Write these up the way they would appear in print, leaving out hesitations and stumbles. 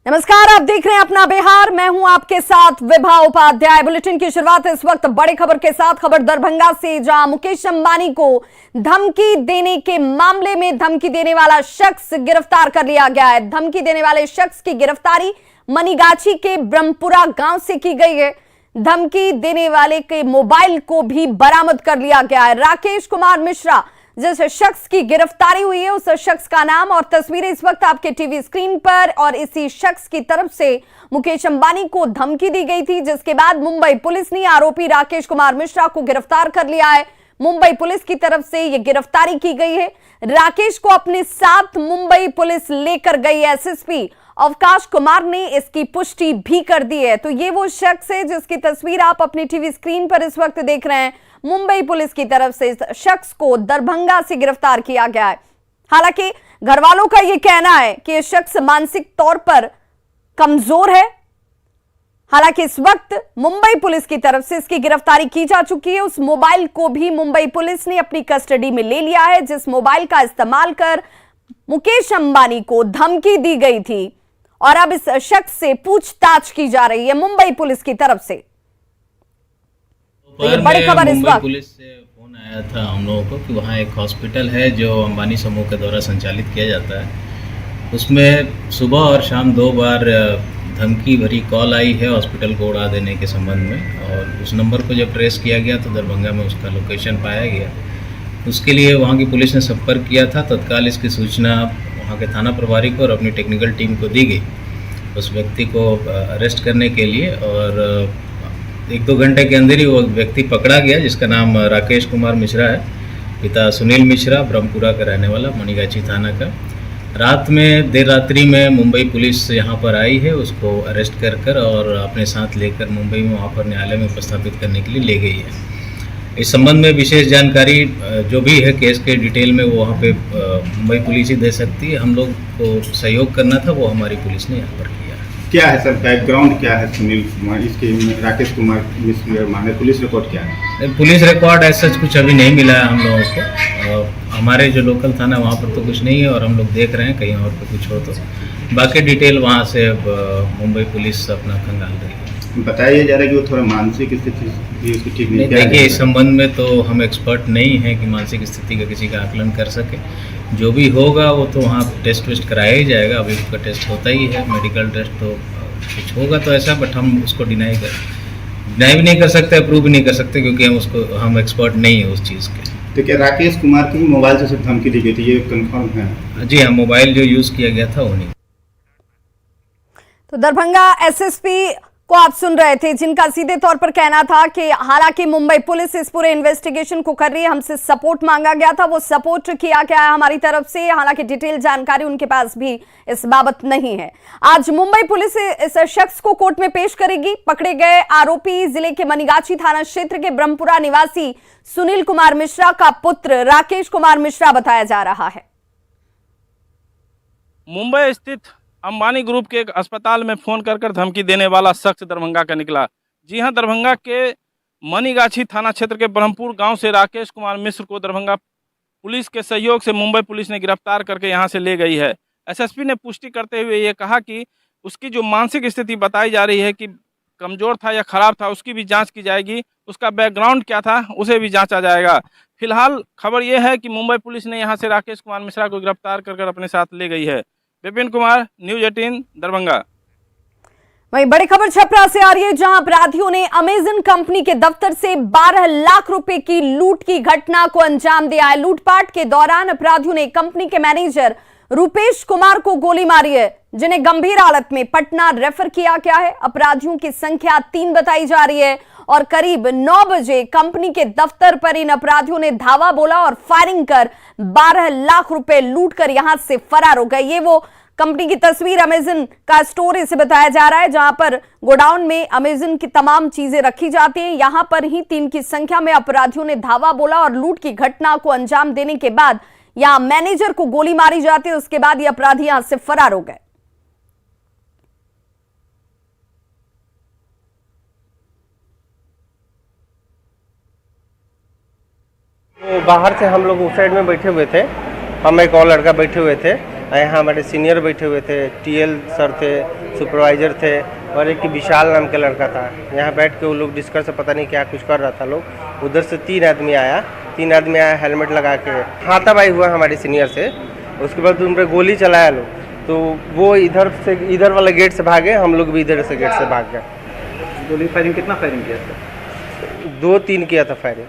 नमस्कार, आप देख रहे हैं अपना बिहार। मैं हूं आपके साथ विभा उपाध्याय। बुलेटिन की शुरुआत इस वक्त बड़ी खबर के साथ। खबर दरभंगा से, जहां मुकेश अंबानी को धमकी देने के मामले में धमकी देने वाला शख्स गिरफ्तार कर लिया गया है। धमकी देने वाले शख्स की गिरफ्तारी मनीगाछी के ब्रह्मपुरा गांव से की गई है। धमकी देने वाले के मोबाइल को भी बरामद कर लिया गया है। राकेश कुमार मिश्रा जिस शख्स की गिरफ्तारी हुई है, उस शख्स का नाम और तस्वीरें इस वक्त आपके टीवी स्क्रीन पर। और इसी शख्स की तरफ से मुकेश अंबानी को धमकी दी गई थी, जिसके बाद मुंबई पुलिस ने आरोपी राकेश कुमार मिश्रा को गिरफ्तार कर लिया है। मुंबई पुलिस की तरफ से यह गिरफ्तारी की गई है। राकेश को अपने साथ मुंबई पुलिस लेकर गई। एसएसपी अवकाश कुमार ने इसकी पुष्टि भी कर दी है। तो ये वो शख्स है जिसकी तस्वीर आप अपनी टीवी स्क्रीन पर इस वक्त देख रहे हैं। मुंबई पुलिस की तरफ से इस शख्स को दरभंगा से गिरफ्तार किया गया है। हालांकि घर वालों का यह कहना है कि यह शख्स मानसिक तौर पर कमजोर है। हालांकि इस वक्त मुंबई पुलिस की तरफ से इसकी गिरफ्तारी की जा चुकी है। उस मोबाइल को भी मुंबई पुलिस ने अपनी कस्टडी में ले लिया है, जिस मोबाइल का इस्तेमाल कर मुकेश अंबानी को धमकी दी गई थी। और अब इस शख्स से पूछताछ की जा रही है मुंबई पुलिस की तरफ से। तो ये बड़ी खबर इस वक्त पुलिस से फोन आया था हम लोगों को कि वहाँ एक हॉस्पिटल है जो अंबानी समूह के द्वारा संचालित किया जाता है। उसमें सुबह और शाम 2 बार धमकी भरी कॉल आई है हॉस्पिटल को उड़ा देने के संबंध में। और उस नंबर को जब ट्रेस किया गया तो दरभंगा में उसका लोकेशन पाया गया। उसके लिए वहाँ की पुलिस ने संपर्क किया था। तत्काल इसकी सूचना वहाँ के थाना प्रभारी को और अपनी टेक्निकल टीम को दी गई उस व्यक्ति को अरेस्ट करने के लिए। और 1-2 घंटे के अंदर ही वो व्यक्ति पकड़ा गया, जिसका नाम राकेश कुमार मिश्रा है। पिता सुनील मिश्रा, ब्रह्मपुरा का रहने वाला, मनीगाछी थाना का। रात में देर रात्रि में मुंबई पुलिस यहाँ पर आई है, उसको अरेस्ट कर और अपने साथ लेकर मुंबई में वहाँ पर न्यायालय में उपस्थापित करने के लिए ले गई है। इस संबंध में विशेष जानकारी जो भी है केस के डिटेल में वो वहाँ पे मुंबई पुलिस ही दे सकती है। हम लोग को सहयोग करना था, वो हमारी पुलिस ने यहाँ पर किया। क्या है सर, बैकग्राउंड क्या है सुनील कुमार इसके, राकेश कुमार मिश्रा माने पुलिस रिकॉर्ड क्या है? पुलिस रिकॉर्ड ऐसा कुछ अभी नहीं मिला है हम लोगों को। हमारे जो लोकल थाना वहाँ पर तो कुछ नहीं है और हम लोग देख रहे हैं कहीं और पे कुछ हो तो बाकी डिटेल वहाँ से मुंबई पुलिस अपना खंगाल रही है। बताया जा रहा है कि वो थोड़ा मानसिक स्थिति भी उसकी ठीक नहीं। देखिए, इस संबंध में तो हम एक्सपर्ट नहीं हैं कि मानसिक स्थिति का किसी का आकलन कर सके। जो भी होगा वो तो वहाँ टेस्ट वेस्ट कराया ही जाएगा। अभी उसका टेस्ट होता ही है, मेडिकल टेस्ट, तो कुछ होगा तो ऐसा। बट हम उसको डिनाई भी नहीं कर सकते, अप्रूव भी नहीं कर सकते, क्योंकि हम एक्सपर्ट नहीं है उस चीज़ के। तो क्या राकेश कुमार की मोबाइल से सिर्फ धमकी दी गई थी, ये कंफर्म है? जी हाँ, मोबाइल जो यूज़ किया गया था उन्हीं। तो दरभंगा एसएसपी को आप सुन रहे थे, जिनका सीधे तौर पर कहना था कि हालांकि मुंबई पुलिस इस पूरे इन्वेस्टिगेशन को कर रही है, हमसे सपोर्ट मांगा गया था, वो सपोर्ट किया गया है हमारी तरफ से। हालांकि डिटेल जानकारी उनके पास भी इस बाबत नहीं है। आज मुंबई पुलिस इस शख्स को कोर्ट में पेश करेगी। पकड़े गए आरोपी जिले के मनीगाछी थाना क्षेत्र के ब्रह्मपुरा निवासी सुनील कुमार मिश्रा का पुत्र राकेश कुमार मिश्रा बताया जा रहा है। मुंबई स्थित अंबानी ग्रुप के एक अस्पताल में फ़ोन कर धमकी देने वाला शख्स दरभंगा का निकला। जी हां, दरभंगा के मनीगाछी थाना क्षेत्र के ब्रह्मपुर गांव से राकेश कुमार मिश्र को दरभंगा पुलिस के सहयोग से मुंबई पुलिस ने गिरफ्तार करके यहां से ले गई है। एसएसपी ने पुष्टि करते हुए ये कहा कि उसकी जो मानसिक स्थिति बताई जा रही है कि कमज़ोर था या ख़राब था, उसकी भी जाँच की जाएगी। उसका बैकग्राउंड क्या था उसे भी जाँचा जाएगा। फिलहाल खबर यह है कि मुंबई पुलिस ने यहाँ से राकेश कुमार मिश्रा को गिरफ्तार कर अपने साथ ले गई है। विपिन कुमार, न्यूज़ 18 दरभंगा। वहीं बड़ी खबर छपरा से आ रही है, जहां अपराधियों ने अमेजन कंपनी के दफ्तर से 12 लाख रुपए की लूट की घटना को अंजाम दिया है। लूटपाट के दौरान अपराधियों ने कंपनी के मैनेजर रुपेश कुमार को गोली मारी है, जिन्हें गंभीर हालत में पटना रेफर किया गया है। अपराधियों की संख्या 3 बताई जा रही है और करीब 9 बजे कंपनी के दफ्तर पर इन अपराधियों ने धावा बोला और फायरिंग कर 12 लाख रुपए लूट कर यहां से फरार हो गए। ये वो कंपनी की तस्वीर, अमेजन का स्टोर इसे बताया जा रहा है, जहां पर गोडाउन में अमेजन की तमाम चीजें रखी जाती हैं। यहां पर ही 3 की संख्या में अपराधियों ने धावा बोला और लूट की घटना को अंजाम देने के बाद यहां मैनेजर को गोली मारी जाती है। उसके बाद ये अपराधी यहां से फरार हो गए। बाहर से हम लोग उस साइड में बैठे हुए थे, हम एक और लड़का बैठे हुए थे। यहाँ हमारे सीनियर बैठे हुए थे, टीएल सर थे, सुपरवाइजर थे और एक विशाल नाम का लड़का था। यहाँ बैठ के वो लोग डिस्कस पता नहीं क्या कुछ कर रहा था लोग। उधर से तीन आदमी आया हेलमेट लगा के, हाथापाई हुआ हमारे सीनियर से। उसके बाद उन पर गोली चलाया लोग, तो वो इधर वाला गेट से भागे, हम लोग भी इधर से गेट से भाग गए। गोली फायरिंग, कितना फायरिंग किया था? 2-3 किया था फायरिंग।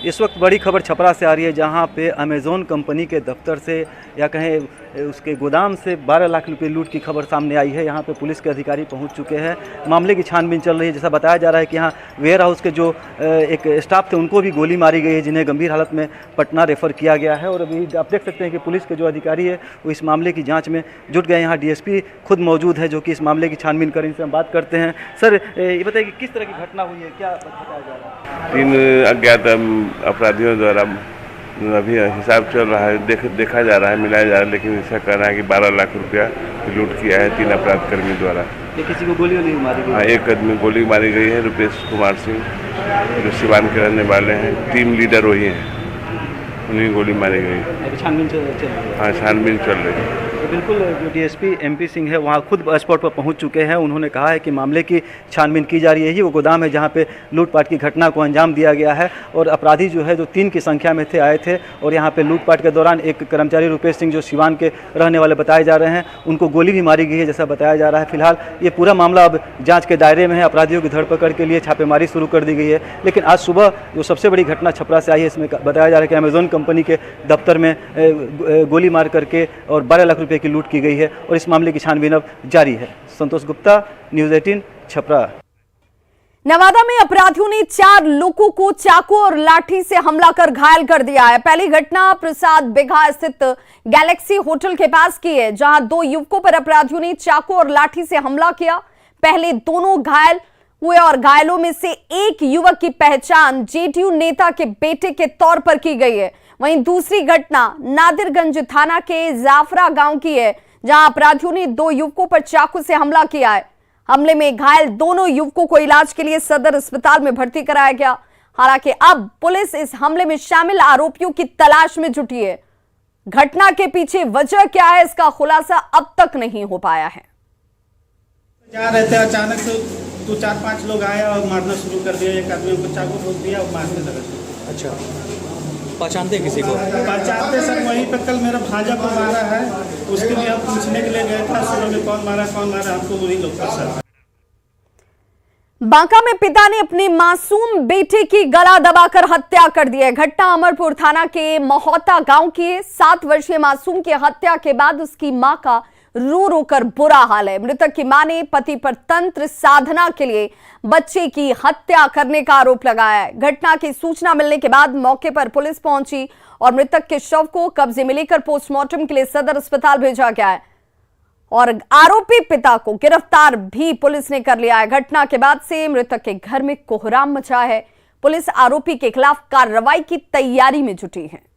इस वक्त बड़ी खबर छपरा से आ रही है, जहां पे अमेज़ॉन कंपनी के दफ्तर से या कहें उसके गोदाम से 12 लाख रुपए लूट की खबर सामने आई है। यहां पे पुलिस के अधिकारी पहुंच चुके हैं, मामले की छानबीन चल रही है। जैसा बताया जा रहा है कि यहां वेयर हाउस के जो एक स्टाफ थे उनको भी गोली मारी गई है, जिन्हें गंभीर हालत में पटना रेफर किया गया है। और अभी आप देख सकते हैं कि पुलिस के जो अधिकारी है वो इस मामले की जाँच में जुट गए। यहाँ DSP खुद मौजूद है जो कि इस मामले की छानबीन कर, इनसे हम बात करते हैं। सर, ये बताइए कि किस तरह की घटना हुई है, क्या बताया जा रहा है? 3 अज्ञात अपराधियों द्वारा अभी हिसाब चल रहा है, देखा जा रहा है, मिलाया जा रहा है, लेकिन ऐसा कहना है कि 12 लाख रुपया लूट किया है 3 अपराध कर्मी द्वारा। ये किसी को गोली मारी गई? हाँ, एक आदमी गोली मारी गई है, रुपेश कुमार सिंह, जो सिवान के रहने वाले हैं। टीम लीडर वही हैं, उन्हीं गोली मारी गई। छानबीन चल रही है? हाँ, छानबीन चल रही है। तो बिल्कुल जो DSP MP सिंह है वहाँ खुद स्पॉट पर पहुँच चुके हैं। उन्होंने कहा है कि मामले की छानबीन की जा रही है। ये वो गोदाम है जहाँ पे लूटपाट की घटना को अंजाम दिया गया है और अपराधी जो है जो 3 की संख्या में थे, आए थे और यहाँ पे लूटपाट के दौरान एक कर्मचारी रुपेश सिंह जो सिवान के रहने वाले बताए जा रहे हैं, उनको गोली भी मारी गई है जैसा बताया जा रहा है। फिलहाल ये पूरा मामला अब जाँच के दायरे में है। अपराधियों की धरपकड़ के लिए छापेमारी शुरू कर दी गई है। लेकिन आज सुबह जो सबसे बड़ी घटना छपरा से आई है, इसमें बताया जा रहा है कि अमेज़ॉन कंपनी के दफ्तर में गोली मार करके और 12 लाख रुपये की लूट की गई है और इस मामले की छानबीन अब जारी है। संतोष गुप्ता, न्यूज़ 18 छपरा। नवादा में अपराधियों ने 4 लोगों को चाकू और लाठी से हमला कर घायल कर दिया है। पहली घटना प्रसाद बिघा स्थित गैलेक्सी होटल के पास की है, जहां 2 युवकों पर अपराधियों ने चाकू और लाठी से हमला किया। पहले दोनों घायल हुए और घायलों में से एक युवक की पहचान JDU नेता के बेटे के तौर पर की गई है। वहीं दूसरी घटना नादिरगंज थाना के जाफरा गांव की है, जहां अपराधियों ने 2 युवकों पर चाकू से हमला किया है। हमले में घायल दोनों युवकों को इलाज के लिए सदर अस्पताल में भर्ती कराया गया। हालांकि अब पुलिस इस हमले में शामिल आरोपियों की तलाश में जुटी है। घटना के पीछे वजह क्या है, इसका खुलासा अब तक नहीं हो पाया है। जा रहे थे, अचानक से 4-5 लोग आए और मारना शुरू कर दिया। एक आदमी को चाकू ठोक दिया और मारने लगा। अच्छा, पहचानते किसी को? पहचानते सर, वहीं पे कल मेरा भांजा को मारा है, उसके लिए हम पूछने के लिए गए था सुबह में, कौन मारा हमको वही लोग का सर। बांका में पिता ने अपने मासूम बेटे की गला दबाकर हत्या कर दी है। घटना अमरपुर थाना के महोता गांव की है। 7 वर्षीय मासूम की हत्या के बाद उसकी मां का रो रो कर बुरा हाल है। मृतक की मां ने पति पर तंत्र साधना के लिए बच्चे की हत्या करने का आरोप लगाया है। घटना की सूचना मिलने के बाद मौके पर पुलिस पहुंची और मृतक के शव को कब्जे में लेकर पोस्टमार्टम के लिए सदर अस्पताल भेजा गया है और आरोपी पिता को गिरफ्तार भी पुलिस ने कर लिया है। घटना के बाद से मृतक के घर में कोहराम मचा है। पुलिस आरोपी के खिलाफ कार्रवाई की तैयारी में जुटी है।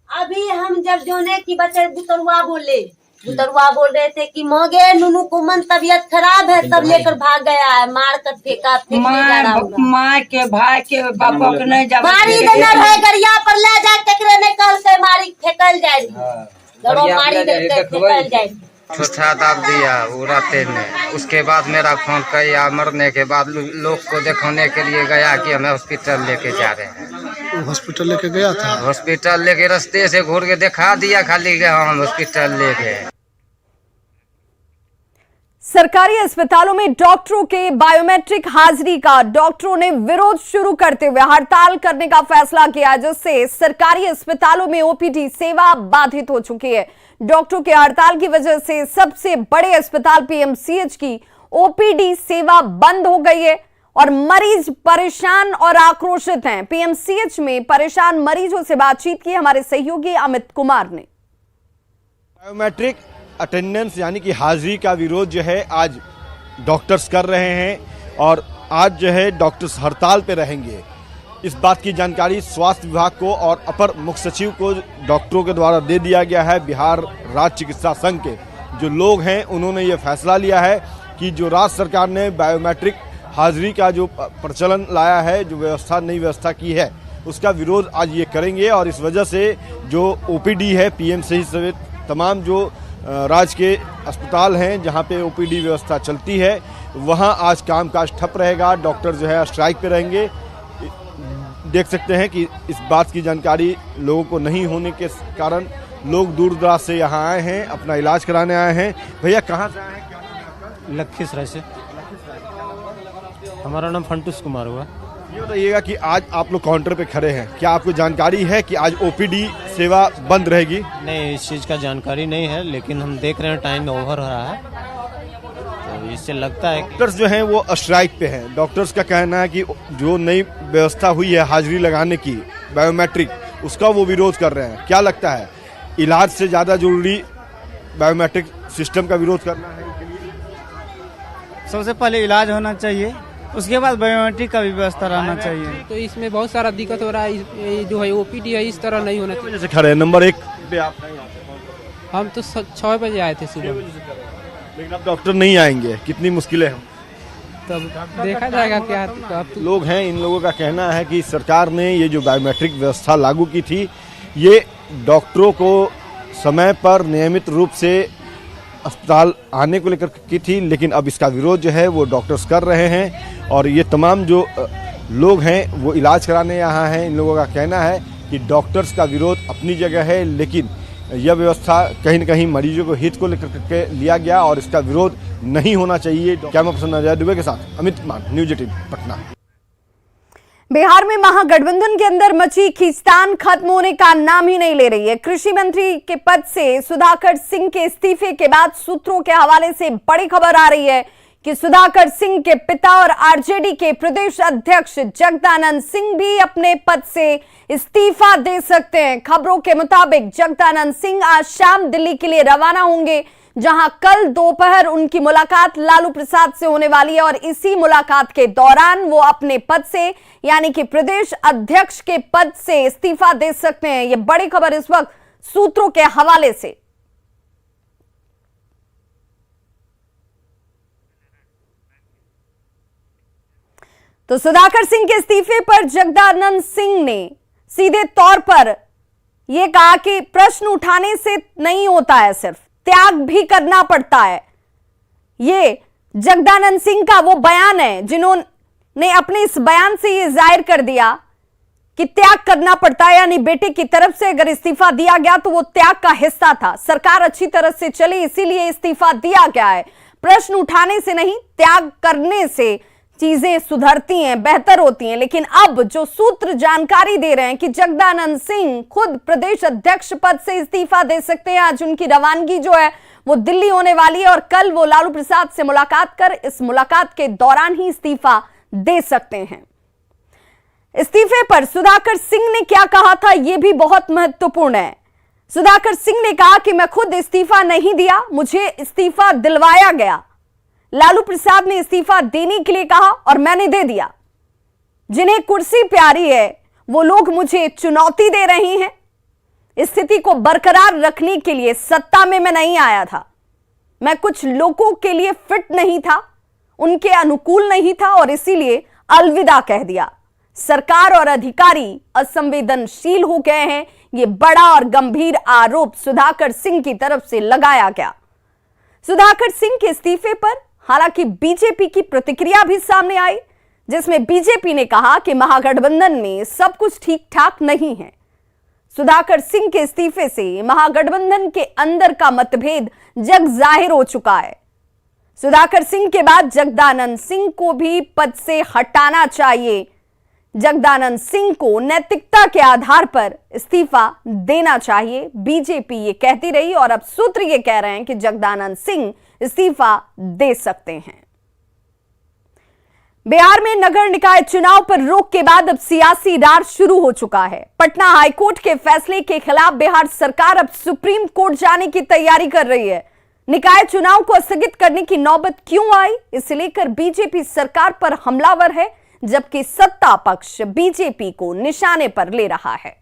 अभी हम जब जोने की बच्चे बुतरुआ बोल रहे थे कि मोगे नुनू कुमन तबीयत खराब है, तब लेकर भाग गया है, मार कर फेंका। माँ के भाई के बापा के नहीं जा मारी देना है, गरिया पर ले जा केकरे ने कल से मारी फेंकल जाए, मारी दे फेंकल जाए। छुछा दाब दिया उड़ाते ने। उसके बाद मेरा फोन किया, मरने के बाद लोग को दिखाने के लिए गया कि हमें हॉस्पिटल लेके जा रहे हैं। हॉस्पिटल लेके गया था? हॉस्पिटल लेके रास्ते से घूर के दिखा दिया खाली कि हम हॉस्पिटल ले गए। सरकारी अस्पतालों में डॉक्टरों के बायोमेट्रिक हाजिरी का डॉक्टरों ने विरोध शुरू करते हुए हड़ताल करने का फैसला किया, जिससे सरकारी अस्पतालों में OPD सेवा बाधित हो चुकी है। डॉक्टरों के हड़ताल की वजह से सबसे बड़े अस्पताल PMCH की OPD सेवा बंद हो गई है और मरीज परेशान और आक्रोशित हैं। PMCH में परेशान मरीजों से बातचीत की हमारे सहयोगी अमित कुमार ने। बायोमेट्रिक अटेंडेंस यानी कि हाजिरी का विरोध जो है आज डॉक्टर्स कर रहे हैं और आज जो है डॉक्टर्स हड़ताल पे रहेंगे। इस बात की जानकारी स्वास्थ्य विभाग को और अपर मुख्य सचिव को डॉक्टरों के द्वारा दे दिया गया है। बिहार राज्य चिकित्सा संघ के जो लोग हैं उन्होंने ये फैसला लिया है कि जो राज्य सरकार ने बायोमेट्रिक हाजिरी का जो प्रचलन लाया है, जो व्यवस्था नई व्यवस्था की है, उसका विरोध आज ये करेंगे। और इस वजह से जो ओपीडी है पीएमसीएच सहित तमाम जो राज्य के अस्पताल हैं जहां पे ओपीडी व्यवस्था चलती है वहां आज कामकाज ठप रहेगा। डॉक्टर जो है स्ट्राइक पे रहेंगे। देख सकते हैं कि इस बात की जानकारी लोगों को नहीं होने के कारण लोग दूर दराज से यहाँ आए हैं, अपना इलाज कराने आए हैं। भैया कहाँ से आए हैं, क्या नाम है आपका? लखीसराय से। हमारा नाम फंटूस कुमार हुआ। ये बताइएगा कि आज आप लोग काउंटर पे खड़े हैं, क्या आपको जानकारी है कि आज ओपीडी सेवा बंद रहेगी? नहीं, इस चीज़ का जानकारी नहीं है, लेकिन हम देख रहे हैं टाइम ओवर हो रहा है तो इससे लगता है डॉक्टर्स जो हैं वो स्ट्राइक पे हैं। डॉक्टर्स का कहना है कि जो नई व्यवस्था हुई है हाजिरी लगाने की बायोमेट्रिक, उसका वो विरोध कर रहे हैं। क्या लगता है इलाज से ज़्यादा जरूरी बायोमेट्रिक सिस्टम का विरोध करना है? सबसे पहले इलाज होना चाहिए, उसके बाद बायोमेट्रिक का भी व्यवस्था रहना चाहिए। तो इसमें बहुत सारा दिक्कत हो रहा है। ये जो है ओपीडी है इस तरह नहीं होना चाहिए। जैसे खड़े हैं नंबर 1 पे आप, हम तो 6 बजे आए थे सुबह, लेकिन अब डॉक्टर नहीं आएंगे, कितनी मुश्किलें हैं। तब देखा जाएगा क्या। तो लोग हैं, इन लोगों का कहना है कि सरकार ने ये जो बायोमेट्रिक व्यवस्था लागू की थी ये डॉक्टरों को समय पर नियमित रूप से अस्पताल आने को लेकर की थी, लेकिन अब इसका विरोध जो है वो डॉक्टर्स कर रहे हैं। और ये तमाम जो लोग हैं वो इलाज कराने यहाँ हैं। इन लोगों का कहना है कि डॉक्टर्स का विरोध अपनी जगह है, लेकिन यह व्यवस्था कहीं न कहीं मरीजों को हित को लेकर के लिया गया और इसका विरोध नहीं होना चाहिए। कैमरा पर्सन अजय दुबे के साथ अमित मान, न्यूज 18 पटना। बिहार में महागठबंधन के अंदर मची खींचतान खत्म होने का नाम ही नहीं ले रही है। कृषि मंत्री के पद से सुधाकर सिंह के इस्तीफे के बाद सूत्रों के हवाले से बड़ी खबर आ रही है कि सुधाकर सिंह के पिता और आरजेडी के प्रदेश अध्यक्ष जगदानंद सिंह भी अपने पद से इस्तीफा दे सकते हैं। खबरों के मुताबिक जगदानंद सिंह आज शाम दिल्ली के लिए रवाना होंगे, जहां कल दोपहर उनकी मुलाकात लालू प्रसाद से होने वाली है और इसी मुलाकात के दौरान वो अपने पद से यानी कि प्रदेश अध्यक्ष के पद से इस्तीफा दे सकते हैं। ये बड़ी खबर इस वक्त सूत्रों के हवाले से। तो सुधाकर सिंह के इस्तीफे पर जगदानंद सिंह ने सीधे तौर पर यह कहा कि प्रश्न उठाने से नहीं होता है, सिर्फ त्याग भी करना पड़ता है। ये जगदानंद सिंह का वो बयान है जिन्होंने अपने इस बयान से ये जाहिर कर दिया कि त्याग करना पड़ता है, यानी बेटे की तरफ से अगर इस्तीफा दिया गया तो वो त्याग का हिस्सा था। सरकार अच्छी तरह से चली इसीलिए इस्तीफा दिया गया है। प्रश्न उठाने से नहीं, त्याग करने से चीजें सुधरती हैं, बेहतर होती हैं। लेकिन अब जो सूत्र जानकारी दे रहे हैं कि जगदानंद सिंह खुद प्रदेश अध्यक्ष पद से इस्तीफा दे सकते हैं। आज उनकी रवानगी जो है वो दिल्ली होने वाली है और कल वो लालू प्रसाद से मुलाकात कर इस मुलाकात के दौरान ही इस्तीफा दे सकते हैं। इस्तीफे पर सुधाकर सिंह ने क्या कहा था यह भी बहुत महत्वपूर्ण है। सुधाकर सिंह ने कहा कि मैं खुद इस्तीफा नहीं दिया, मुझे इस्तीफा दिलवाया गया। लालू प्रसाद ने इस्तीफा देने के लिए कहा और मैंने दे दिया। जिन्हें कुर्सी प्यारी है वो लोग मुझे चुनौती दे रहे हैं। स्थिति को बरकरार रखने के लिए सत्ता में मैं नहीं आया था। मैं कुछ लोगों के लिए फिट नहीं था, उनके अनुकूल नहीं था और इसीलिए अलविदा कह दिया। सरकार और अधिकारी असंवेदनशील हो गए हैं। यह बड़ा और गंभीर आरोप सुधाकर सिंह की तरफ से लगाया गया। सुधाकर सिंह के इस्तीफे पर हालांकि बीजेपी की प्रतिक्रिया भी सामने आई, जिसमें बीजेपी ने कहा कि महागठबंधन में सब कुछ ठीक ठाक नहीं है। सुधाकर सिंह के इस्तीफे से महागठबंधन के अंदर का मतभेद जग जाहिर हो चुका है। सुधाकर सिंह के बाद जगदानंद सिंह को भी पद से हटाना चाहिए। जगदानंद सिंह को नैतिकता के आधार पर इस्तीफा देना चाहिए, बीजेपी ये कहती रही और अब सूत्र ये कह रहे हैं कि जगदानंद सिंह इस्तीफा दे सकते हैं। बिहार में नगर निकाय चुनाव पर रोक के बाद अब सियासी रार शुरू हो चुका है। पटना हाईकोर्ट के फैसले के खिलाफ बिहार सरकार अब सुप्रीम कोर्ट जाने की तैयारी कर रही है। निकाय चुनाव को स्थगित करने की नौबत क्यों आई, इसे लेकर बीजेपी सरकार पर हमलावर है, जबकि सत्ता पक्ष बीजेपी को निशाने पर ले रहा है।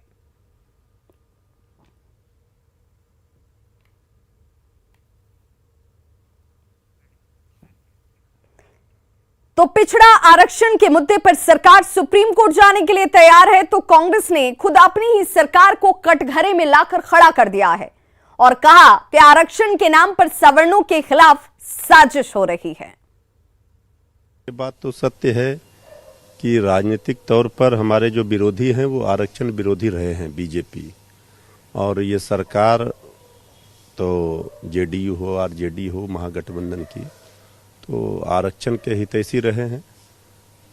तो पिछड़ा आरक्षण के मुद्दे पर सरकार सुप्रीम कोर्ट जाने के लिए तैयार है, तो कांग्रेस ने खुद अपनी ही सरकार को कटघरे में लाकर खड़ा कर दिया है और कहा कि आरक्षण के नाम पर सवर्णों के खिलाफ साजिश हो रही है। ये बात तो सत्य है कि राजनीतिक तौर पर हमारे जो विरोधी हैं वो आरक्षण विरोधी रहे हैं, बीजेपी, और ये सरकार तो जेडीयू हो आरजेडी हो महागठबंधन की, तो आरक्षण के हितैषी रहे हैं।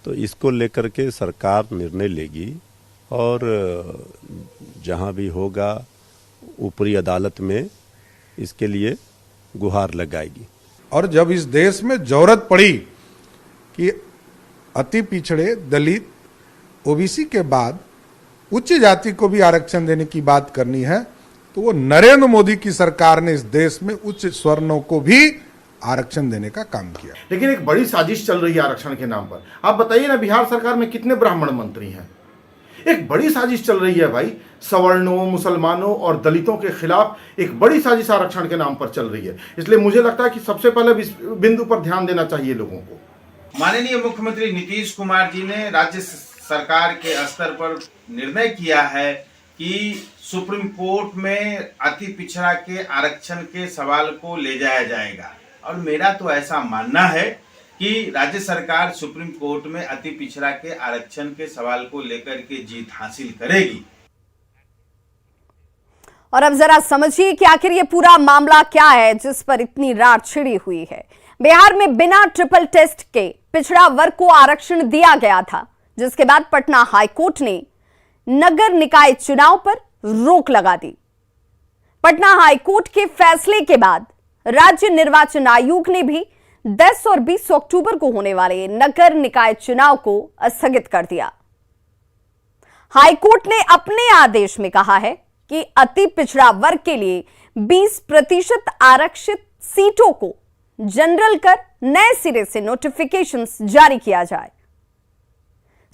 तो इसको लेकर के सरकार निर्णय लेगी और जहां भी होगा ऊपरी अदालत में इसके लिए गुहार लगाएगी। और जब इस देश में जरूरत पड़ी कि अति पिछड़े दलित ओबीसी के बाद उच्च जाति को भी आरक्षण देने की बात करनी है, तो वो नरेंद्र मोदी की सरकार ने इस देश में उच्च स्वर्णों को भी आरक्षण देने का काम किया। लेकिन एक बड़ी साजिश चल रही है आरक्षण के नाम पर। आप बताइए ना, बिहार सरकार में कितने ब्राह्मण मंत्री हैं? एक बड़ी साजिश चल रही है भाई, सवर्णों, मुसलमानों और दलितों के खिलाफ एक बड़ी साजिश आरक्षण के नाम पर चल रही है। इसलिए मुझे लगता है कि सबसे पहले इस बिंदु पर ध्यान देना चाहिए लोगों को। माननीय मुख्यमंत्री नीतीश कुमार जी ने राज्य सरकार के स्तर पर निर्णय किया है कि सुप्रीम कोर्ट में अति पिछड़ा के आरक्षण के सवाल को ले जाया जाएगा, और मेरा तो ऐसा मानना है कि राज्य सरकार सुप्रीम कोर्ट में अति पिछड़ा के आरक्षण के सवाल को लेकर के जीत हासिल करेगी। और अब जरा समझिए कि आखिर ये पूरा मामला क्या है जिस पर इतनी रार छिड़ी हुई है। बिहार में बिना ट्रिपल टेस्ट के पिछड़ा वर्ग को आरक्षण दिया गया था, जिसके बाद पटना हाईकोर्ट ने नगर निकाय चुनाव पर रोक लगा दी। पटना हाईकोर्ट के फैसले के बाद राज्य निर्वाचन आयोग ने भी 10 और 20 अक्टूबर को होने वाले नगर निकाय चुनाव को स्थगित कर दिया। हाईकोर्ट ने अपने आदेश में कहा है कि अति पिछड़ा वर्ग के लिए 20% आरक्षित सीटों को जनरल कर नए सिरे से नोटिफिकेशंस जारी किया जाए।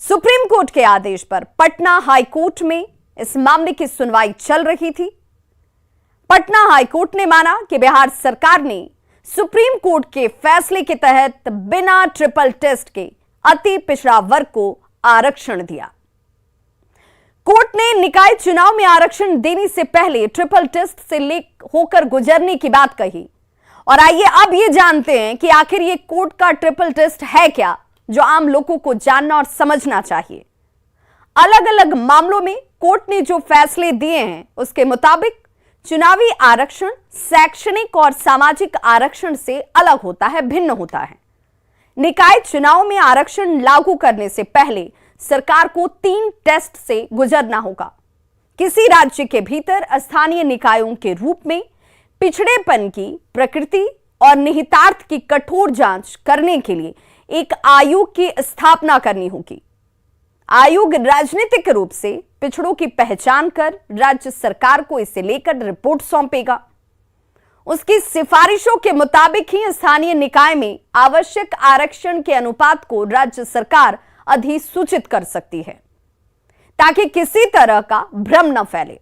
सुप्रीम कोर्ट के आदेश पर पटना हाईकोर्ट में इस मामले की सुनवाई चल रही थी। पटना हाईकोर्ट ने माना कि बिहार सरकार ने सुप्रीम कोर्ट के फैसले के तहत बिना ट्रिपल टेस्ट के अति पिछड़ा वर्ग को आरक्षण दिया। कोर्ट ने निकाय चुनाव में आरक्षण देने से पहले ट्रिपल टेस्ट से होकर गुजरने की बात कही। और आइए अब ये जानते हैं कि आखिर ये कोर्ट का ट्रिपल टेस्ट है क्या, जो आम लोगों को जानना और समझना चाहिए। अलग अलग मामलों में कोर्ट ने जो फैसले दिए हैं उसके मुताबिक चुनावी आरक्षण शैक्षणिक और सामाजिक आरक्षण से अलग होता है, भिन्न होता है। निकाय चुनाव में आरक्षण लागू करने से पहले सरकार को 3 टेस्ट से गुजरना होगा। किसी राज्य के भीतर स्थानीय निकायों के रूप में पिछड़ेपन की प्रकृति और निहितार्थ की कठोर जांच करने के लिए एक आयोग की स्थापना करनी होगी। आयोग राजनीतिक रूप से पिछड़ों की पहचान कर राज्य सरकार को इसे लेकर रिपोर्ट सौंपेगा। उसकी सिफारिशों के मुताबिक ही स्थानीय निकाय में आवश्यक आरक्षण के अनुपात को राज्य सरकार अधिसूचित कर सकती है, ताकि किसी तरह का भ्रम न फैले।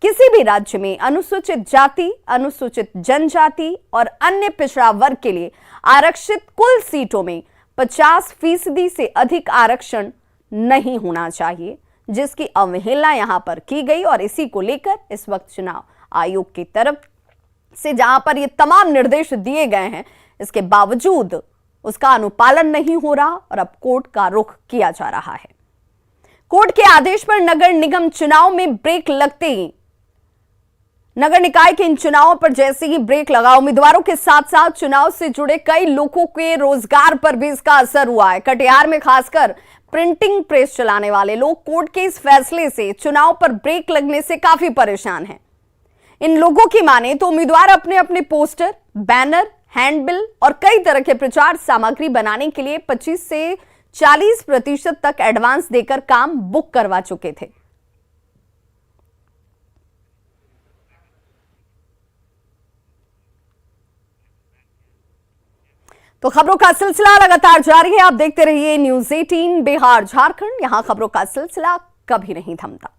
किसी भी राज्य में अनुसूचित जाति, अनुसूचित जनजाति और अन्य पिछड़ा वर्ग के लिए आरक्षित कुल सीटों में 50% से अधिक आरक्षण नहीं होना चाहिए, जिसकी अवहेलना यहां पर की गई। और इसी को लेकर इस वक्त चुनाव आयोग की तरफ से जहां पर ये तमाम निर्देश दिए गए हैं, इसके बावजूद उसका अनुपालन नहीं हो रहा और अब कोर्ट का रुख किया जा रहा है। कोर्ट के आदेश पर नगर निगम चुनाव में ब्रेक लगते ही, नगर निकाय के इन चुनावों पर जैसे ही ब्रेक लगा, उम्मीदवारों के साथ साथ चुनाव से जुड़े कई लोगों के रोजगार पर भी इसका असर हुआ है। कटिहार में खासकर प्रिंटिंग प्रेस चलाने वाले लोग कोर्ट के इस फैसले से, चुनाव पर ब्रेक लगने से काफी परेशान हैं। इन लोगों की माने तो उम्मीदवार अपने अपने पोस्टर, बैनर, हैंडबिल और कई तरह के प्रचार सामग्री बनाने के लिए 25 से 40% तक एडवांस देकर काम बुक करवा चुके थे। तो खबरों का सिलसिला लगातार जारी है। आप देखते रहिए न्यूज़ 18 बिहार झारखंड। यहां खबरों का सिलसिला कभी नहीं थमता।